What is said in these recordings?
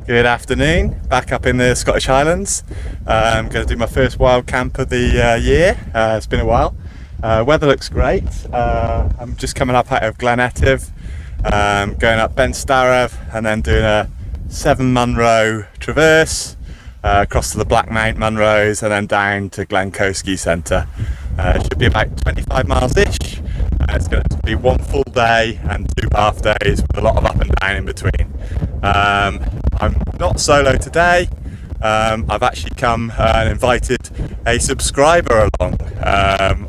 Good afternoon, back up in the Scottish Highlands. I'm going to do my first wild camp of the year. It's been a while. Weather looks great. I'm just coming up out of Glen Etive, going up Ben Starav and then doing a 7 Munro traverse across to the Black Mount Munros and then down to Glencoe ski centre. It should be about 25 miles-ish. It's going to be one full day and 2 half days with a lot of up and down in between. I'm not solo today. I've actually come and invited a subscriber along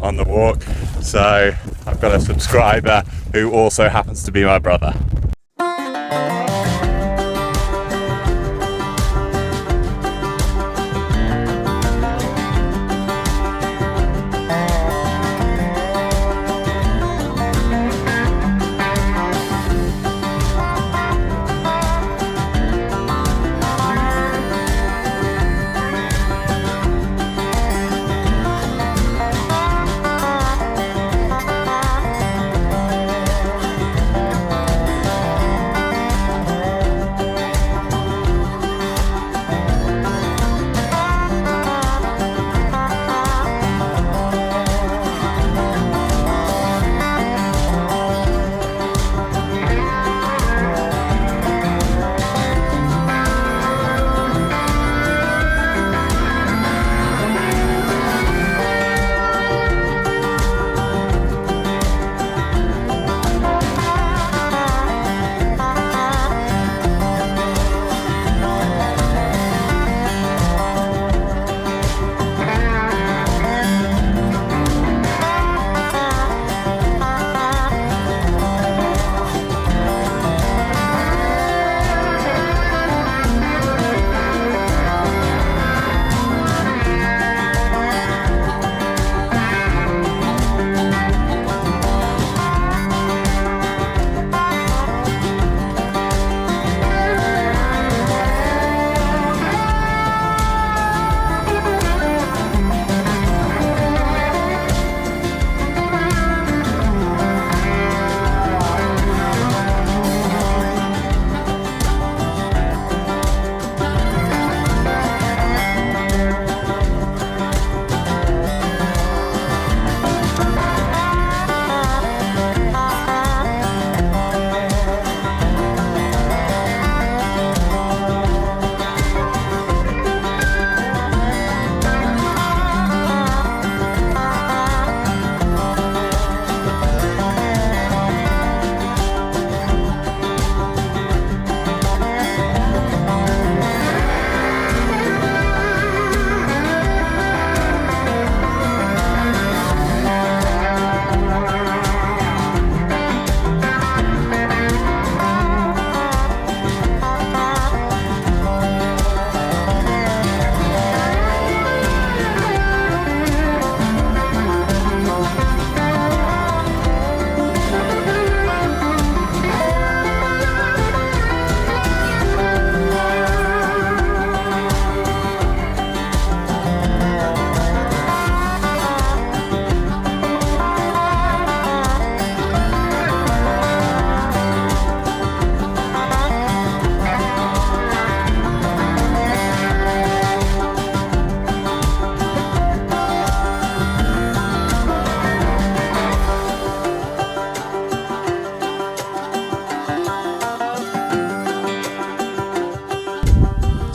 on the walk. So I've got a subscriber who also happens to be my brother.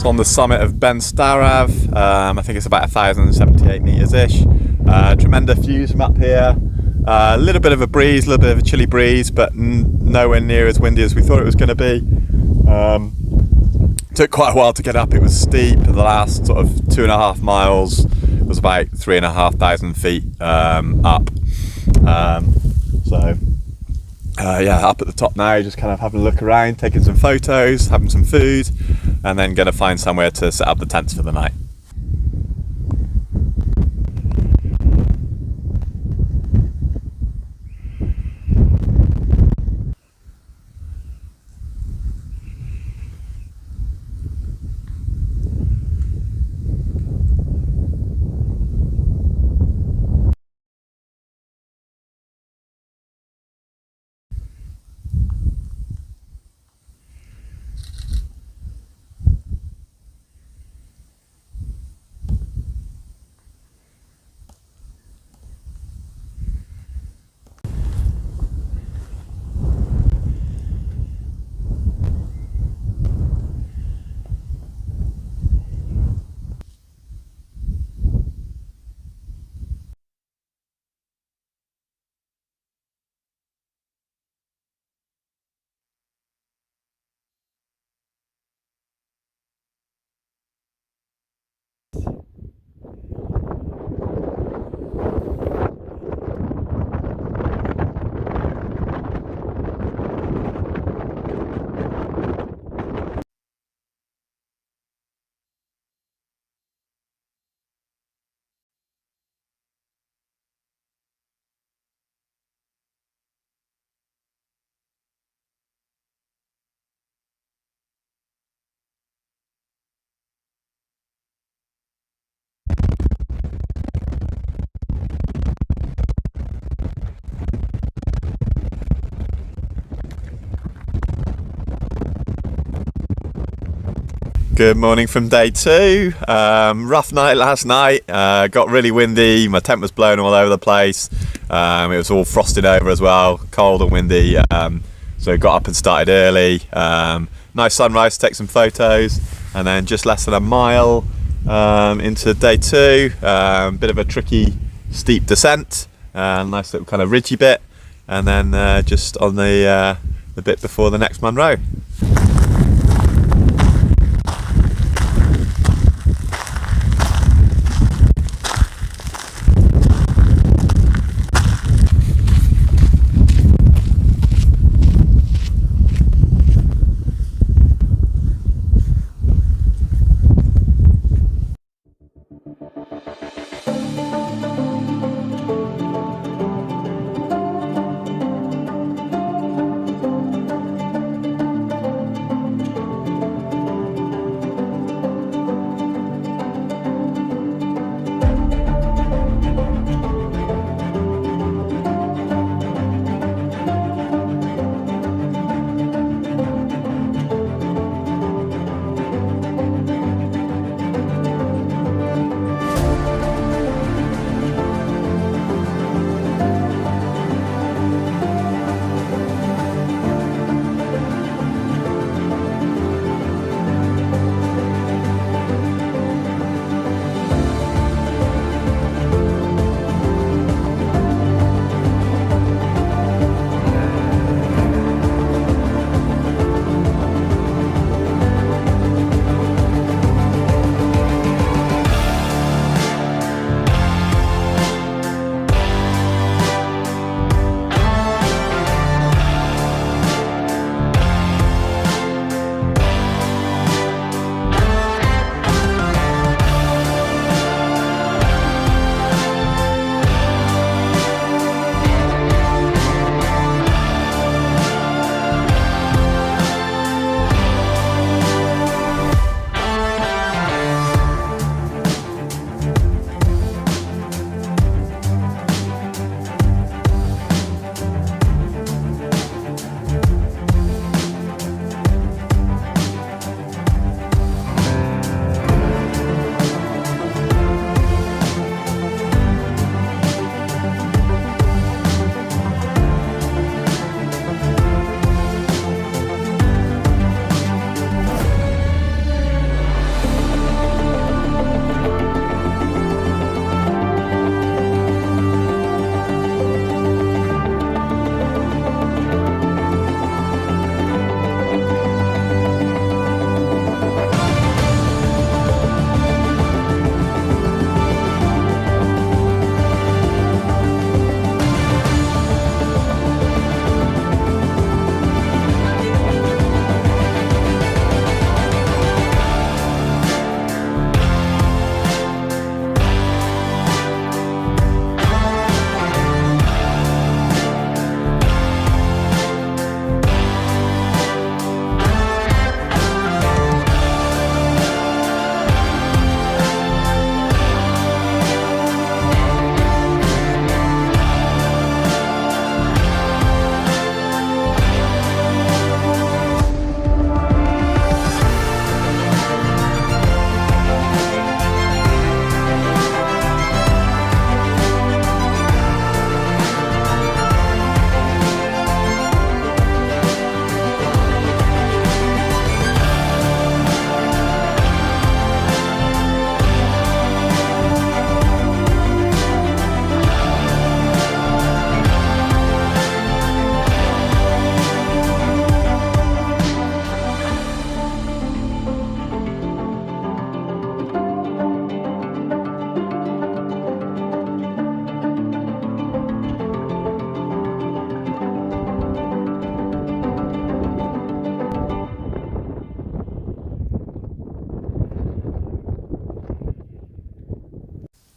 On the summit of Ben Starav. I think it's about 1,078 metres ish. Tremendous views from up here. A little bit of a breeze, a little bit of a chilly breeze, but nowhere near as windy as we thought it was going to be. Took quite a while to get up. It was steep. The last sort of 2.5 miles was about 3,500 feet up. Yeah, up at the top now, just kind of having a look around, taking some photos, having some food, and then going to find somewhere to set up the tents for the night. Good morning from day two. Rough night last night. Got really windy. My tent was blown all over the place. It was all frosted over as well, cold and windy. So got up and started early. Nice sunrise to take some photos, and then just less than a mile into day two. Bit of a tricky, steep descent. Nice little kind of ridgy bit, and then just on the bit before the next Munro.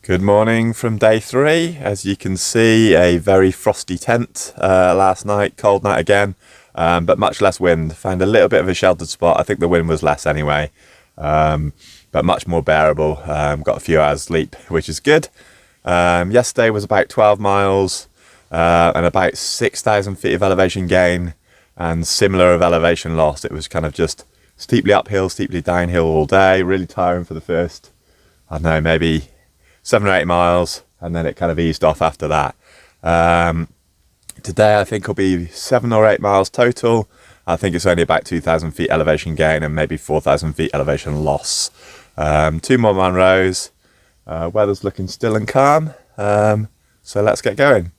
Good morning from day three. As you can see, a very frosty tent last night, cold night again, but much less wind. Found a little bit of a sheltered spot. I think the wind was less anyway, but much more bearable. Got a few hours sleep, which is good. Yesterday was about 12 miles and about 6,000 feet of elevation gain and similar of elevation loss. It was kind of just steeply uphill, steeply downhill all day, really tiring for the first, I don't know, maybe 7 or 8 miles, and then it kind of eased off after that. Today I think will be 7 or 8 miles total. I think it's only about 2,000 feet elevation gain and maybe 4,000 feet elevation loss. 2 more Munros. Weather's looking still and calm, so let's get going.